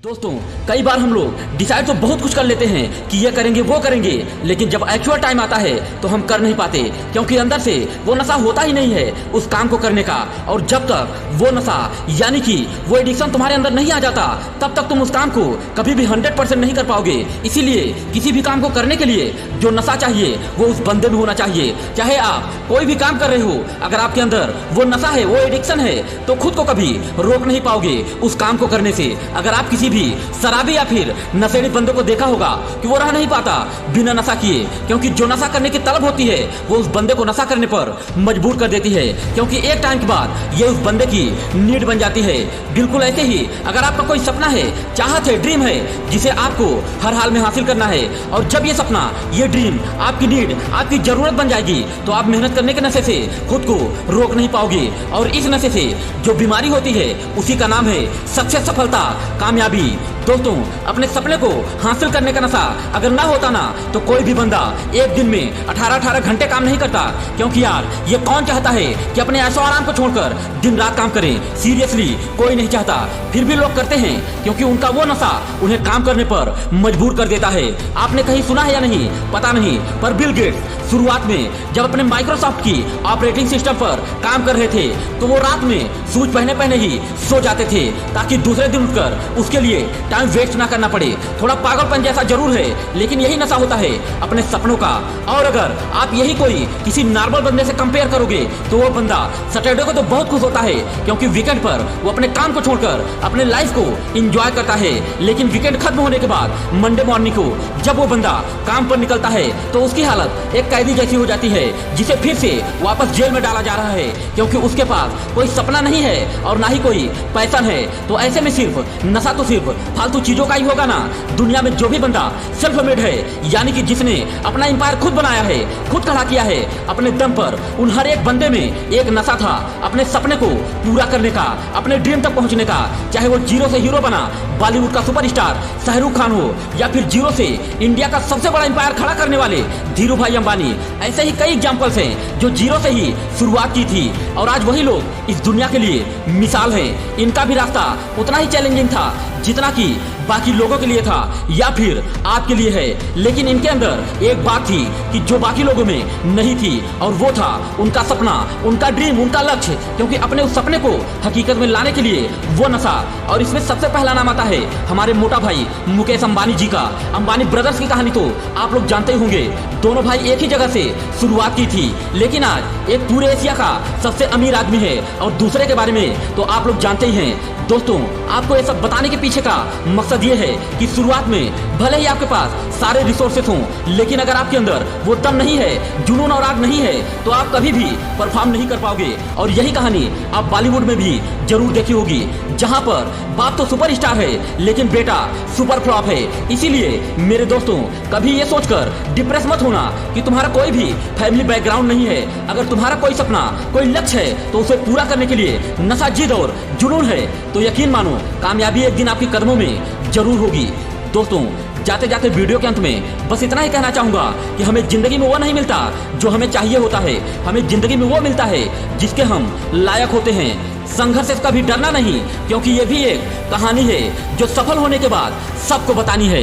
दोस्तों, कई बार हम लोग डिसाइड तो बहुत कुछ कर लेते हैं कि ये करेंगे वो करेंगे, लेकिन जब एक्चुअल टाइम आता है तो हम कर नहीं पाते, क्योंकि अंदर से वो नशा होता ही नहीं है उस काम को करने का। और जब तक वो नशा यानी कि वो एडिक्शन तुम्हारे अंदर नहीं आ जाता, तब तक तुम उस काम को कभी भी 100% नहीं कर पाओगे। इसीलिए किसी भी काम को करने के लिए जो नशा चाहिए वो उस बंदे में होना चाहिए। चाहे आप कोई भी काम कर रहे हो, अगर आपके अंदर वो नशा है, वो एडिक्शन है, तो खुद को कभी रोक नहीं पाओगे उस काम को करने से। अगर आप किसी भी शराबी या फिर नशेड़ी बंदे को देखा होगा कि वो रह नहीं पाता बिना नशा किए, क्योंकि जो नशा करने की तलब होती है वो उस बंदे को नशा करने पर मजबूर कर देती है, क्योंकि एक टाइम के बाद ये उस बंदे की नीड बन जाती है। बिल्कुल ऐसे ही अगर आपका कोई सपना है, चाहत है, ड्रीम है, जिसे आपको हर हाल में हासिल करना है, और जब ये सपना, ये ड्रीम आपकी नीड, आपकी जरूरत बन जाएगी, तो आप मेहनत करने के नशे से खुद को रोक नहीं पाओगे। और इस नशे से जो बीमारी होती है उसी का नाम है सक्सेस, सफलता, कामयाबी। दोस्तों, अपने सपने को हासिल करने का नशा अगर ना होता ना, तो कोई भी बंदा एक दिन में 18-18 घंटे काम नहीं करता, क्योंकि यार ये कौन चाहता है कि अपने ऐशो आराम को छोड़कर दिन रात काम करें। सीरियसली कोई नहीं चाहता, फिर भी लोग करते हैं, क्योंकि उनका वो नशा उन्हें काम करने पर मजबूर कर देता है। आपने कहीं सुना है या नहीं पता नहीं, पर बिल गेट्स शुरुआत में जब अपने माइक्रोसॉफ्ट की ऑपरेटिंग सिस्टम पर काम कर रहे थे, तो वो रात में शूज पहने पहने ही सो जाते थे, ताकि दूसरे दिन उठकर उसके लिए टाइम वेस्ट ना करना पड़े। थोड़ा पागलपन जैसा जरूर है, लेकिन यही नशा होता है अपने सपनों का। और अगर आप यही कोई किसी नॉर्मल बंदे से कंपेयर करोगे, तो वो बंदा सैटरडे को तो बहुत खुश होता है, क्योंकि वीकेंड पर वो अपने काम को छोड़कर अपने लाइफ को एंजॉय करता है। लेकिन वीकेंड खत्म होने के बाद मंडे मॉर्निंग को जब वो बंदा काम पर निकलता है, तो उसकी हालत एक कैदी जैसी हो जाती है, जिसे फिर से वापस जेल में डाला जा रहा है, क्योंकि उसके पास कोई सपना नहीं है और ना ही कोई पैशन है। तो ऐसे में सिर्फ नशा तो सिर्फ फालतू चीजों का ही होगा ना। दुनिया में जो भी बंदा सेल्फ मेड है, यानी कि जिसने अपना एम्पायर खुद बनाया है, खुद खड़ा किया है अपने दम पर, उन हर एक बंदे में एक नशा था अपने सपने को पूरा करने का, अपने ड्रीम तक पहुंचने का। चाहे वो जीरो से हीरो बना, बॉलीवुड का सुपरस्टार शाहरुख खान हो, या फिर जीरो से इंडिया का सबसे बड़ा एम्पायर खड़ा करने वाले धीरू भाई अंबानी। ऐसे ही कई एग्जाम्पल्स हैं जो जीरो से ही शुरुआत की थी, और आज वही लोग इस दुनिया के लिए मिसाल हैं। इनका भी रास्ता उतना ही चैलेंजिंग था जितना कि बाकी लोगों के लिए था या फिर आपके लिए है, लेकिन इनके अंदर एक बात थी कि जो बाकी लोगों में नहीं थी, और वो था उनका सपना, उनका ड्रीम, उनका लक्ष्य। क्योंकि अपने उस सपने को हकीकत में लाने के लिए वो नशा। और इसमें सबसे पहला नाम आता है हमारे मोटा भाई मुकेश अंबानी जी का। अंबानी ब्रदर्स की कहानी तो आप लोग जानते ही होंगे। दोनों भाई एक ही जगह से शुरुआत की थी, लेकिन आज एक पूरे एशिया का सबसे अमीर आदमी है, और दूसरे के बारे में तो आप लोग जानते ही हैं। दोस्तों, आपको ये सब बताने के पीछे का मकसद ये है कि शुरुआत में भले ही आपके पास सारे रिसोर्सेस हों, लेकिन अगर आपके अंदर वो दम नहीं है, जुनून और आग नहीं है, तो आप कभी भी परफॉर्म नहीं कर पाओगे। और यही कहानी आप बॉलीवुड में भी जरूर देखी होगी, जहां पर बाप तो सुपरस्टार है लेकिन बेटा सुपर फ्लॉप है। इसीलिए मेरे दोस्तों, कभी ये सोचकर डिप्रेस मत होना कि तुम्हारा कोई भी फैमिली बैकग्राउंड नहीं है। अगर तुम्हारा कोई सपना, कोई लक्ष्य है, तो उसे पूरा करने के लिए नशा, जिद और जुनून है, तो यकीन मानो कामयाबी एक दिन आपके कदमों में जरूर होगी। दोस्तों, जाते जाते वीडियो के अंत में बस इतना ही कहना चाहूंगा कि हमें जिंदगी में वो नहीं मिलता जो हमें चाहिए होता है, हमें जिंदगी में वो मिलता है जिसके हम लायक होते हैं। संघर्ष से कभी डरना नहीं, क्योंकि ये भी एक कहानी है जो सफल होने के बाद सबको बतानी है।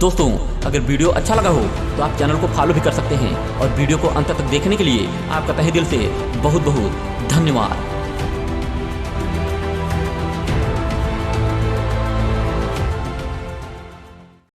दोस्तों, अगर वीडियो अच्छा लगा हो तो आप चैनल को फॉलो भी कर सकते हैं, और वीडियो को अंत तक देखने के लिए आपका तहे दिल से बहुत बहुत धन्यवाद।